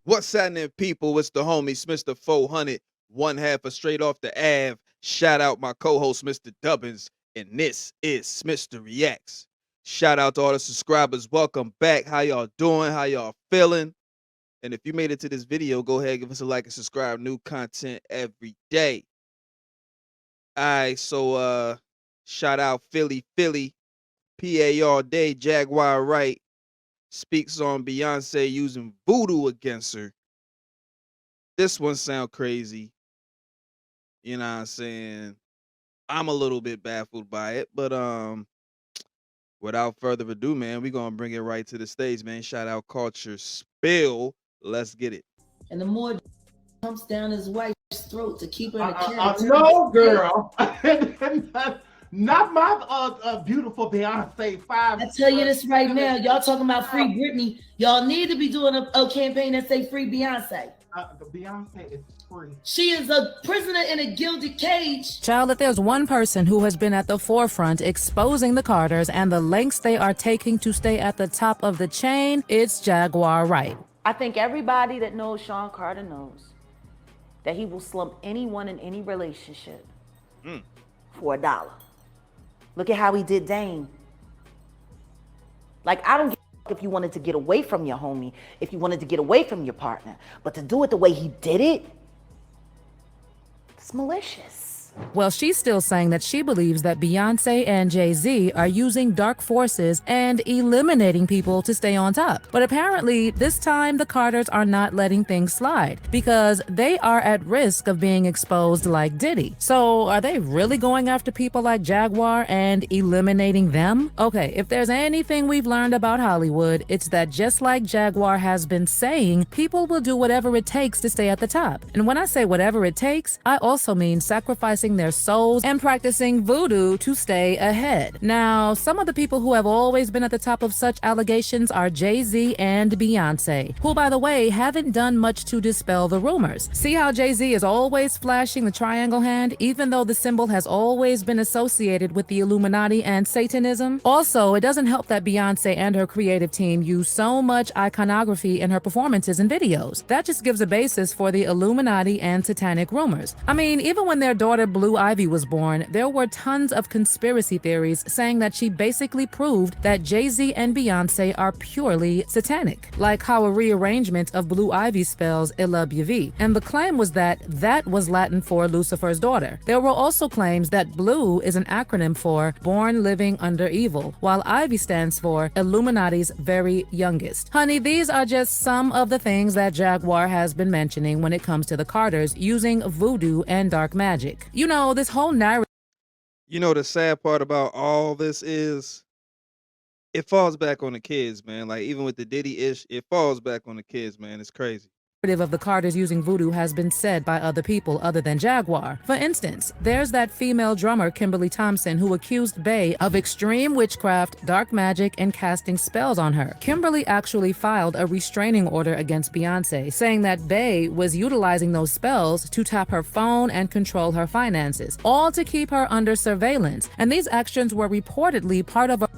What's happening, people? It's the homie Smitster 400, one half of straight off the Ave. Shout out my co-host Mr. Dubbins, and this is Smitster Reacts. Shout out to all the subscribers. Welcome back. How y'all doing? How y'all feeling? And if you made it to this video, go ahead, give us a like and subscribe. New content every day. All right, so shout out Philly, PA all day. Jaguar Wright speaks on Beyonce using voodoo against her. This one sound crazy. You know what I'm saying? I'm a little bit baffled by it, but without further ado, man, we're gonna bring it right to the stage, man. Shout out Culture Spill. Let's get it. And the more comes down his wife's throat to keep her in the character. No, girl. Not my beautiful Beyonce 5. I tell you this right now, y'all talking about free Britney. Y'all need to be doing a campaign that say free Beyonce. The Beyonce is free. She is a prisoner in a gilded cage. Child, if there's one person who has been at the forefront exposing the Carters and the lengths they are taking to stay at the top of the chain, it's Jaguar Wright. I think everybody that knows Sean Carter knows that he will slump anyone in any relationship for $1. Look at how he did Dame. Like, I don't give if you wanted to get away from your homie, if you wanted to get away from your partner, but to do it the way he did it, it's malicious. Well, she's still saying that she believes that Beyonce and Jay-Z are using dark forces and eliminating people to stay on top. But apparently, this time the Carters are not letting things slide because they are at risk of being exposed like Diddy. So are they really going after people like Jaguar and eliminating them? Okay, if there's anything we've learned about Hollywood, it's that just like Jaguar has been saying, people will do whatever it takes to stay at the top. And when I say whatever it takes, I also mean sacrificing their souls and practicing voodoo to stay ahead. Now, some of the people who have always been at the top of such allegations are Jay-Z and Beyonce, who, by the way, haven't done much to dispel the rumors. See how Jay-Z is always flashing the triangle hand, even though the symbol has always been associated with the Illuminati and Satanism? Also, it doesn't help that Beyonce and her creative team use so much iconography in her performances and videos. That just gives a basis for the Illuminati and satanic rumors. I mean, even when their daughter Blue Ivy was born, there were tons of conspiracy theories saying that she basically proved that Jay-Z and Beyonce are purely satanic, like how a rearrangement of Blue Ivy spells "I love you V," and the claim was that that was Latin for Lucifer's daughter. There were also claims that Blue is an acronym for Born Living Under Evil, while Ivy stands for Illuminati's very youngest. Honey, these are just some of the things that Jaguar has been mentioning when it comes to the Carters using voodoo and dark magic. You know, this whole narrative. You know the sad part about all this is it falls back on the kids, man. Like even with the Diddy ish, it falls back on the kids, man. It's crazy. Of the Carters using voodoo has been said by other people other than Jaguar. For instance, there's that female drummer Kimberly Thompson who accused Bey of extreme witchcraft, dark magic, and casting spells on her. Kimberly actually filed a restraining order against Beyonce, saying that Bey was utilizing those spells to tap her phone and control her finances, all to keep her under surveillance. And these actions were reportedly part of a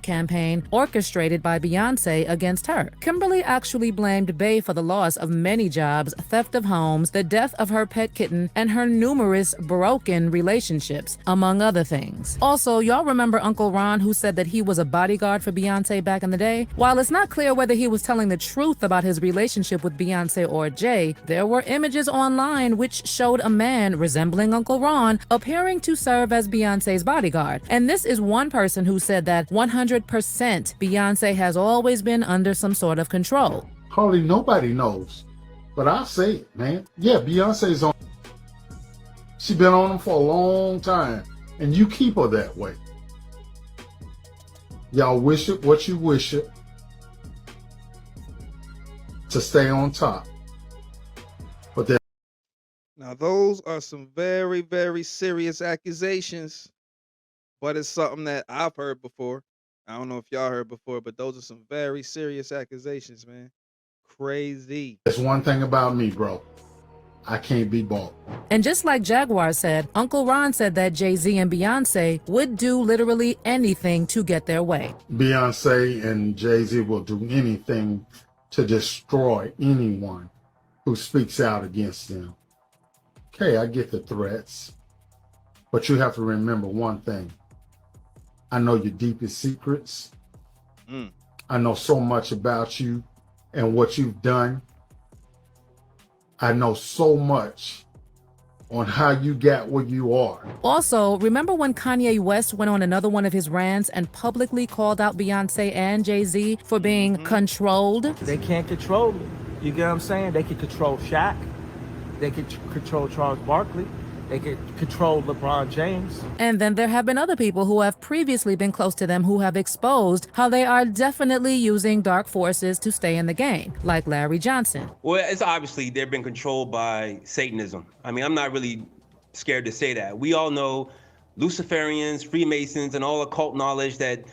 campaign orchestrated by Beyonce against her. Kimberly actually blamed Bey for the loss of many jobs, theft of homes, the death of her pet kitten, and her numerous broken relationships, among other things. Also, y'all remember Uncle Ron, who said that he was a bodyguard for Beyonce back in the day? While it's not clear whether he was telling the truth about his relationship with Beyonce or Jay, there were images online which showed a man resembling Uncle Ron appearing to serve as Beyonce's bodyguard. And this is one person who said that 100% Beyonce has always been under some sort of control. Hardly nobody knows, but I'll say it, man. Yeah, Beyonce's on. She's been on them for a long time, and you keep her that way. Y'all wish it what you wish it to stay on top. But that. Now those are some very, very serious accusations, but it's something that I've heard before. I don't know if y'all heard before, but those are some very serious accusations, man. Crazy. That's one thing about me, bro. I can't be bought. And just like Jaguar said, Uncle Ron said that Jay-Z and Beyonce would do literally anything to get their way. Beyonce and Jay-Z will do anything to destroy anyone who speaks out against them. Okay, I get the threats, but you have to remember one thing. I know your deepest secrets. I know so much about you and what you've done. I know so much on how you got where you are. Also, remember when Kanye West went on another one of his rants and publicly called out Beyonce and Jay-Z for being controlled? They can't control me. You get what I'm saying? They can control Shaq. They can control Charles Barkley. They could control LeBron James. And then there have been other people who have previously been close to them who have exposed how they are definitely using dark forces to stay in the game, like Larry Johnson. Well, it's obviously they've been controlled by Satanism. I mean, I'm not really scared to say that. We all know Luciferians, Freemasons, and all occult knowledge that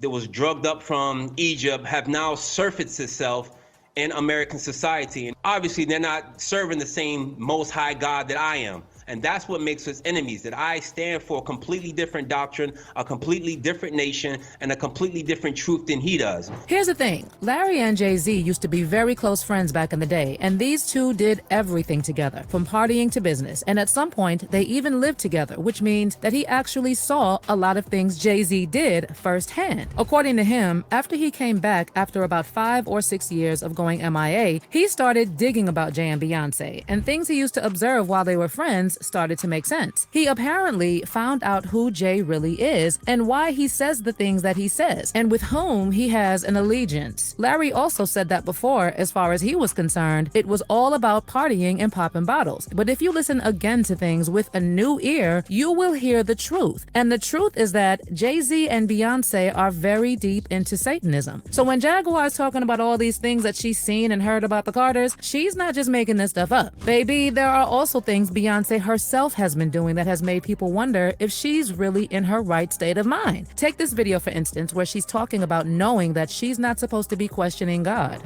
was drugged up from Egypt have now surfaced itself in American society. And obviously, they're not serving the same Most High God that I am. And that's what makes us enemies, that I stand for a completely different doctrine, a completely different nation, and a completely different truth than he does. Here's the thing. Larry and Jay-Z used to be very close friends back in the day, and these two did everything together, from partying to business. And at some point, they even lived together, which means that he actually saw a lot of things Jay-Z did firsthand. According to him, after he came back after about 5 or 6 years of going MIA, he started digging about Jay and Beyonce, and things he used to observe while they were friends started to make sense. He apparently found out who Jay really is and why he says the things that he says and with whom he has an allegiance. Larry also said that before, as far as he was concerned, it was all about partying and popping bottles. But if you listen again to things with a new ear, you will hear the truth. And the truth is that Jay-Z and Beyonce are very deep into Satanism. So when Jaguar is talking about all these things that she's seen and heard about the Carters, she's not just making this stuff up. Baby, there are also things Beyonce herself has been doing that has made people wonder if she's really in her right state of mind. Take this video, for instance, where she's talking about knowing that she's not supposed to be questioning God.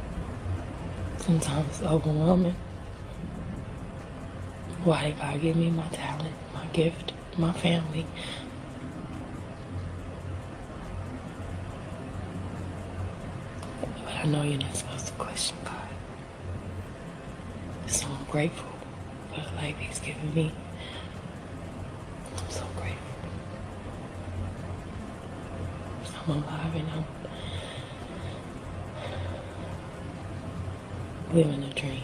Sometimes it's overwhelming. Why did God give me my talent, my gift, my family? But I know you're not supposed to question God. So I'm grateful for the life He's given me. I'm so grateful. I'm alive and I'm living a dream.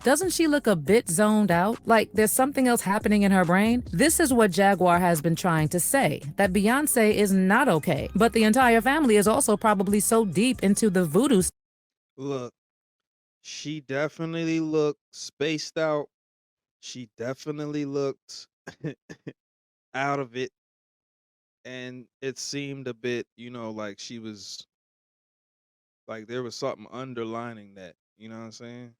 Doesn't she look a bit zoned out? Like there's something else happening in her brain? This is what Jaguar has been trying to say, that Beyonce is not okay. But the entire family is also probably so deep into the voodoo. Look, she definitely looked spaced out. She definitely looked out of it. And it seemed a bit, like she was, like there was something underlining that. You know what I'm saying?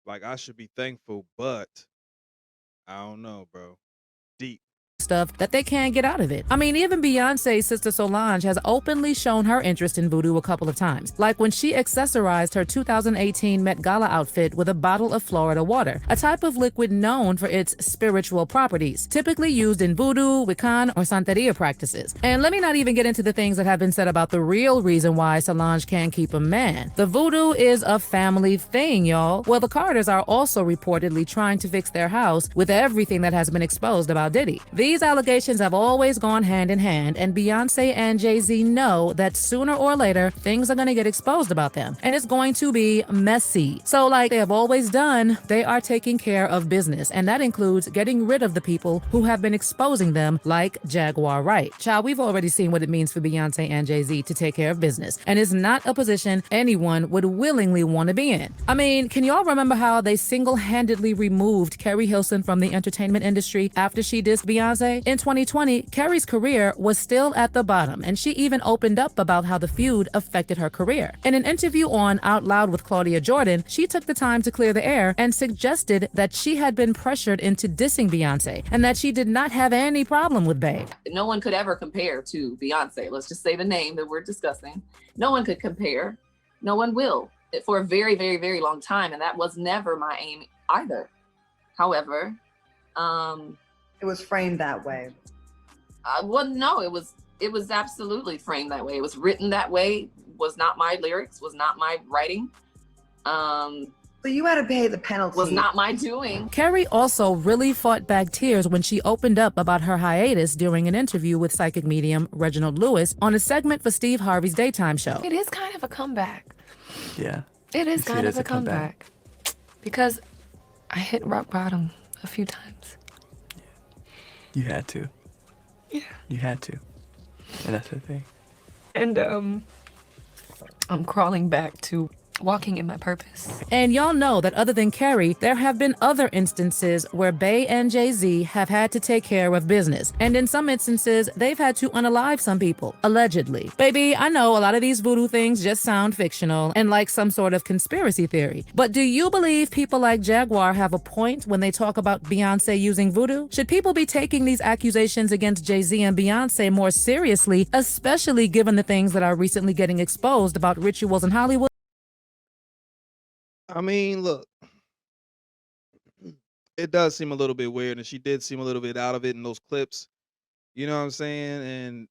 Like I should be thankful, but I don't know, bro. Deep. Stuff that they can't get out of it. I mean, even Beyonce's sister Solange has openly shown her interest in voodoo a couple of times, like when she accessorized her 2018 Met Gala outfit with a bottle of Florida water, a type of liquid known for its spiritual properties, typically used in voodoo, Wiccan, or Santeria practices. And let me not even get into the things that have been said about the real reason why Solange can't keep a man. The voodoo is a family thing, y'all. Well, the Carters are also reportedly trying to fix their house with everything that has been exposed about Diddy. These allegations have always gone hand in hand, and Beyonce and Jay-Z know that sooner or later, things are going to get exposed about them, and it's going to be messy. So like they have always done, they are taking care of business, and that includes getting rid of the people who have been exposing them, like Jaguar Wright. Child, we've already seen what it means for Beyonce and Jay-Z to take care of business, and it's not a position anyone would willingly want to be in. I mean, can y'all remember how they single-handedly removed Keri Hilson from the entertainment industry after she dissed Beyonce? In 2020, Keri's career was still at the bottom, and she even opened up about how the feud affected her career. In an interview on Out Loud with Claudia Jordan, she took the time to clear the air and suggested that she had been pressured into dissing Beyonce and that she did not have any problem with Bey. No one could ever compare to Beyonce. Let's just say the name that we're discussing. No one could compare. No one will for a very, very, very long time, and that was never my aim either. However, it was framed that way. Well, no, it was It was absolutely framed that way. It was written that way. Was not my lyrics. Was not my writing. So you had to pay the penalty. Was not my doing. Carrie also really fought back tears when she opened up about her hiatus during an interview with psychic medium Reginald Lewis on a segment for Steve Harvey's daytime show. It is kind of a comeback. Yeah. It is You see kind it of as a a comeback. because I hit rock bottom a few times. You had to. Yeah. You had to. And that's the thing. And I'm crawling back to walking in my purpose. And y'all know that other than Carrie, there have been other instances where Bey and Jay-Z have had to take care of business. And in some instances, they've had to unalive some people, allegedly. Baby, I know a lot of these voodoo things just sound fictional and like some sort of conspiracy theory. But do you believe people like Jaguar have a point when they talk about Beyonce using voodoo? Should people be taking these accusations against Jay-Z and Beyonce more seriously, especially given the things that are recently getting exposed about rituals in Hollywood? I mean, look, it does seem a little bit weird, and she did seem a little bit out of it in those clips. You know what I'm saying? And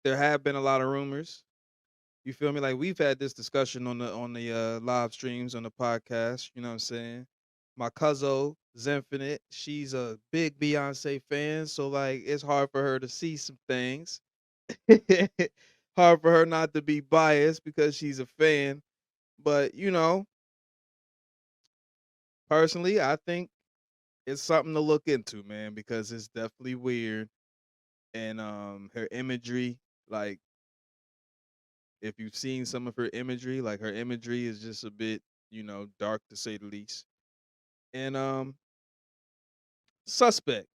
there have been a lot of rumors. You feel me? Like we've had this discussion on the live streams on the podcast. You know what I'm saying? My cousin Zenfinite, she's a big Beyonce fan, so like it's hard for her to see some things. Hard for her not to be biased because she's a fan. But you know, personally, I think it's something to look into, man, because it's definitely weird. And her imagery, like if you've seen some of her imagery, like her imagery is just a bit, you know, dark to say the least. And suspect.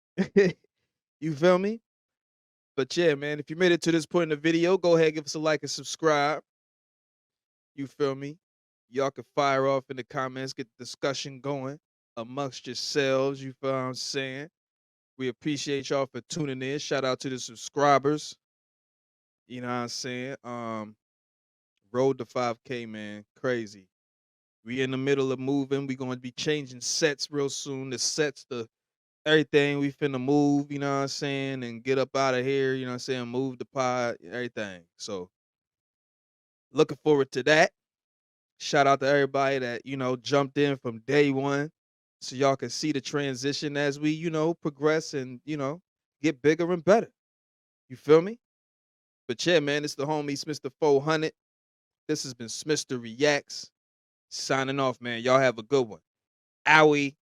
You feel me? But yeah, man, if you made it to this point in the video, go ahead, give us a like and subscribe. You feel me? Y'all can fire off in the comments, get the discussion going amongst yourselves. You feel what I'm saying? We appreciate y'all for tuning in. Shout out to the subscribers. You know what I'm saying? Road to 5K, man. Crazy. We in the middle of moving. We going to be changing sets real soon. The sets, the everything. We finna move, you know what I'm saying, and get up out of here, you know what I'm saying, move the pod, everything. So looking forward to that. Shout out to everybody that, you know, jumped in from day one. So y'all can see the transition as we, you know, progress and, you know, get bigger and better. You feel me? But yeah, man, it's the homie Smitster 400. This has been Smitster Reacts. Signing off, man. Y'all have a good one. Owie.